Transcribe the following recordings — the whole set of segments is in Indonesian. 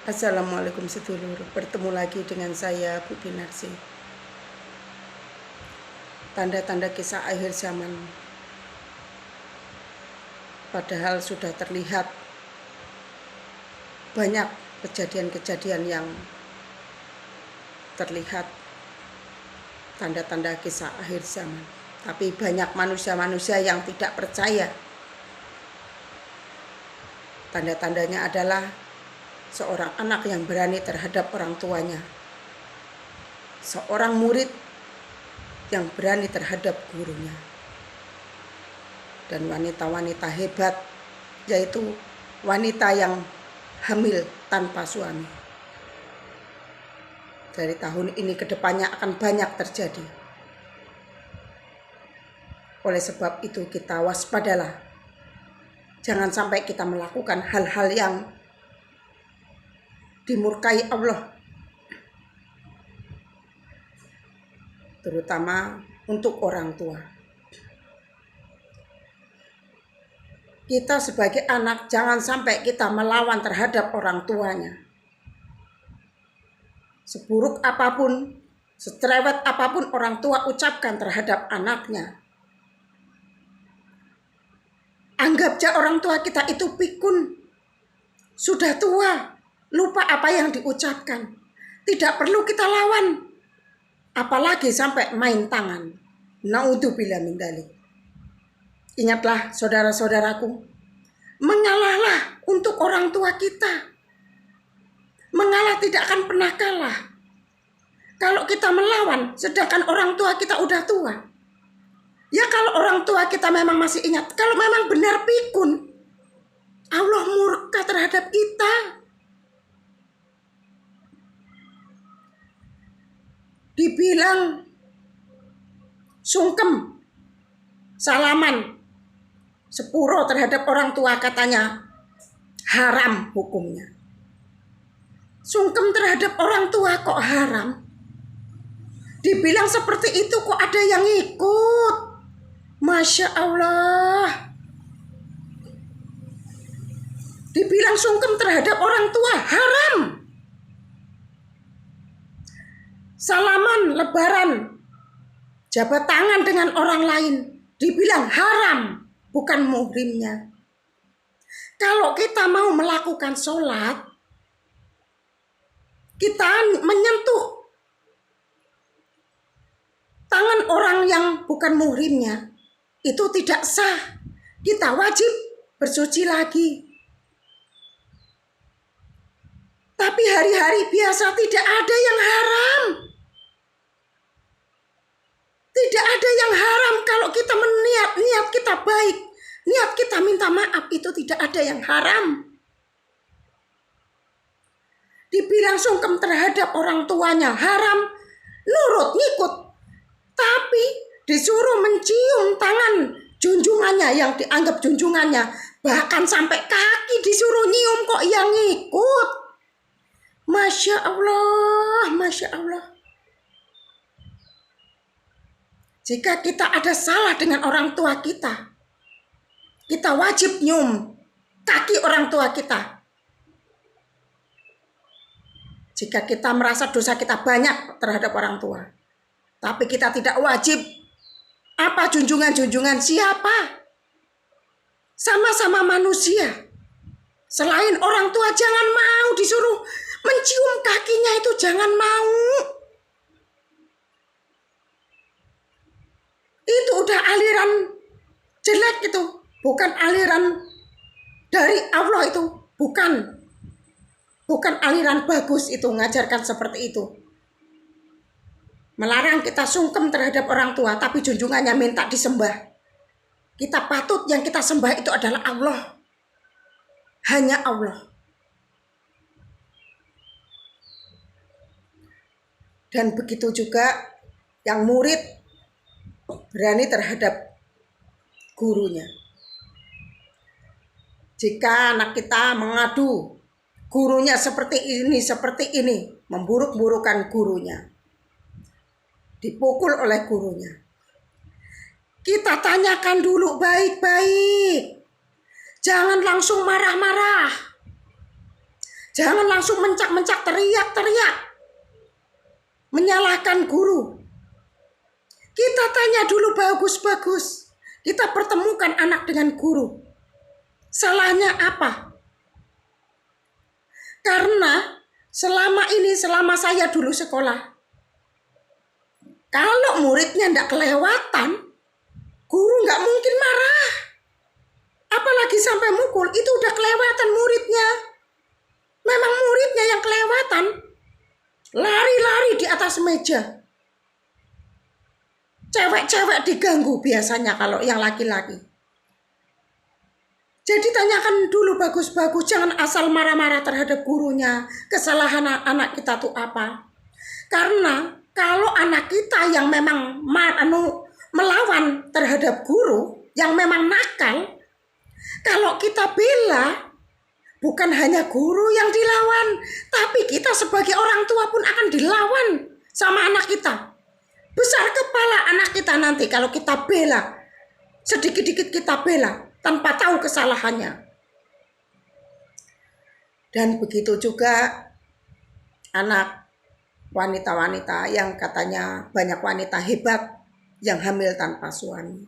Assalamualaikum sedulur, bertemu lagi dengan saya Bu Binarsi. Tanda-tanda kisah akhir zaman, padahal sudah terlihat banyak kejadian-kejadian yang terlihat tanda-tanda kisah akhir zaman. Tapi banyak manusia-manusia yang tidak percaya. Tanda-tandanya adalah seorang anak yang berani terhadap orang tuanya, seorang murid yang berani terhadap gurunya, dan wanita-wanita hebat, yaitu wanita yang hamil tanpa suami. Dari tahun ini ke depannya akan banyak terjadi. Oleh sebab itu kita waspadalah. Jangan sampai kita melakukan hal-hal yang dimurkai Allah, terutama untuk orang tua. Kita sebagai anak jangan sampai kita melawan terhadap orang tuanya. Seburuk apapun, secerewet apapun orang tua ucapkan terhadap anaknya, anggap aja orang tua kita itu pikun, sudah tua, lupa apa yang diucapkan. Tidak perlu kita lawan, apalagi sampai main tangan. Naudzubillah min dzalik. Ingatlah saudara-saudaraku, mengalahlah untuk orang tua kita. Mengalah tidak akan pernah kalah. Kalau kita melawan sedangkan orang tua kita udah tua. Ya kalau orang tua kita memang masih ingat, kalau memang benar pikun, Allah murka terhadap kita. Dibilang sungkem, salaman, sepuro terhadap orang tua, katanya haram hukumnya. Sungkem terhadap orang tua kok haram? Dibilang seperti itu kok ada yang ikut? Masya Allah. Dibilang sungkem terhadap orang tua haram. Salaman, lebaran, jabat tangan dengan orang lain dibilang haram, bukan muhrimnya. Kalau kita mau melakukan sholat, kita menyentuh tangan orang yang bukan muhrimnya, itu tidak sah. Kita wajib bersuci lagi. Tapi hari-hari biasa tidak ada yang haram. Tidak ada yang haram kalau kita niat kita baik, niat kita minta maaf, itu tidak ada yang haram. Dibilang sungkem terhadap orang tuanya haram, nurut ngikut. Tapi disuruh mencium tangan junjungannya yang dianggap junjungannya, bahkan sampai kaki disuruh nyium kok yang ngikut. Masya Allah, Masya Allah. Jika kita ada salah dengan orang tua kita, kita wajib nyium kaki orang tua kita. Jika kita merasa dosa kita banyak terhadap orang tua, tapi kita tidak wajib. Apa junjungan-junjungan siapa? Sama-sama manusia. Selain orang tua jangan mau disuruh mencium kakinya, itu jangan mau. Itu udah aliran jelek, itu bukan aliran dari Allah, itu bukan aliran bagus itu mengajarkan seperti itu. Melarang kita sungkem terhadap orang tua, tapi junjungannya minta disembah. Kita patut yang kita sembah itu adalah Allah. Hanya Allah. Dan begitu juga yang murid berani terhadap gurunya. Jika anak kita mengadu, gurunya seperti ini, memburuk-burukan gurunya, dipukul oleh gurunya, kita tanyakan dulu baik-baik. Jangan langsung marah-marah. Jangan langsung mencak-mencak, teriak-teriak, menyalahkan guru. Kita tanya dulu bagus-bagus. Kita pertemukan anak dengan guru. Salahnya apa? Karena selama saya dulu sekolah, kalau muridnya tidak kelewatan, guru nggak mungkin marah. Apalagi sampai mukul, itu udah kelewatan muridnya. Memang muridnya yang kelewatan, lari-lari di atas meja. Cewek-cewek diganggu biasanya kalau yang laki-laki. Jadi tanyakan dulu bagus-bagus, jangan asal marah-marah terhadap gurunya. Kesalahan anak kita tuh apa? Karena kalau anak kita yang memang melawan terhadap guru, yang memang nakal, kalau kita bela, bukan hanya guru yang dilawan, tapi kita sebagai orang tua pun akan dilawan sama anak kita. Besar kepala anak kita nanti kalau kita bela, sedikit-dikit kita bela tanpa tahu kesalahannya. Dan begitu juga anak wanita-wanita yang katanya banyak wanita hebat yang hamil tanpa suami.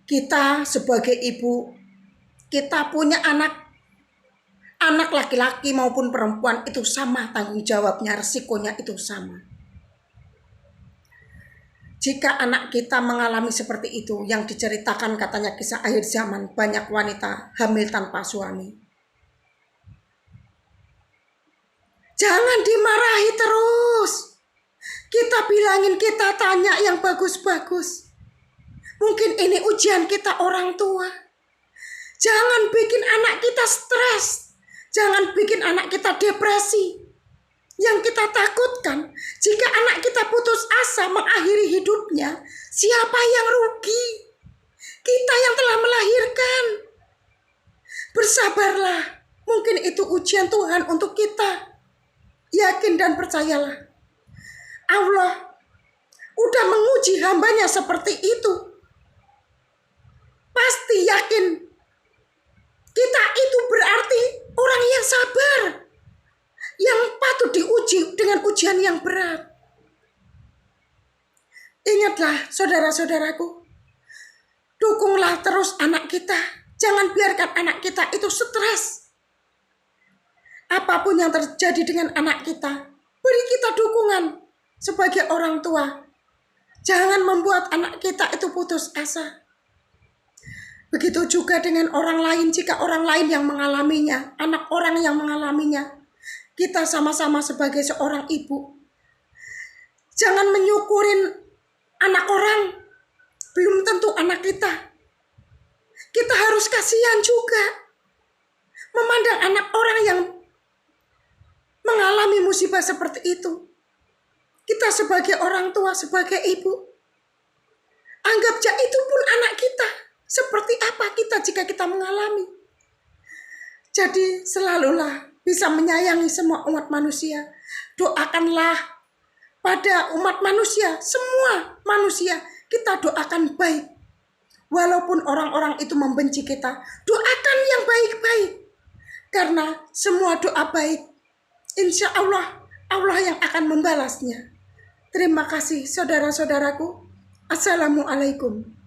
Kita sebagai ibu, kita punya anak laki-laki maupun perempuan itu sama tanggung jawabnya, resikonya itu sama. Jika anak kita mengalami seperti itu, yang diceritakan katanya kisah akhir zaman, banyak wanita hamil tanpa suami. Jangan dimarahi terus. Kita bilangin, kita tanya yang bagus-bagus. Mungkin ini ujian kita orang tua. Jangan bikin anak kita stres. Jangan bikin anak kita depresi. Yang kita takutkan, jika anak kita putus asa mengakhiri hidupnya, siapa yang rugi? Kita yang telah melahirkan. Bersabarlah. Mungkin itu ujian Tuhan untuk kita. Yakin dan percayalah. Allah udah menguji hambanya seperti itu. Pasti yakin kita itu berarti orang yang sabar, yang patut diuji dengan ujian yang berat. Ingatlah saudara-saudaraku, dukunglah terus anak kita. Jangan biarkan anak kita itu stres. Apapun yang terjadi dengan anak kita, beri kita dukungan sebagai orang tua. Jangan membuat anak kita itu putus asa. Begitu juga dengan orang lain, jika orang lain yang mengalaminya, anak orang yang mengalaminya, kita sama-sama sebagai seorang ibu. Jangan menyukurin anak orang, belum tentu anak kita. Kita harus kasihan juga memandang anak orang yang mengalami musibah seperti itu. Kita sebagai orang tua, sebagai ibu, anggap aja itu pun anak kita. Seperti apa kita jika kita mengalami? Jadi selalulah bisa menyayangi semua umat manusia. Doakanlah pada umat manusia, semua manusia, kita doakan baik. Walaupun orang-orang itu membenci kita, doakan yang baik-baik. Karena semua doa baik, insya Allah, Allah yang akan membalasnya. Terima kasih saudara-saudaraku. Assalamualaikum.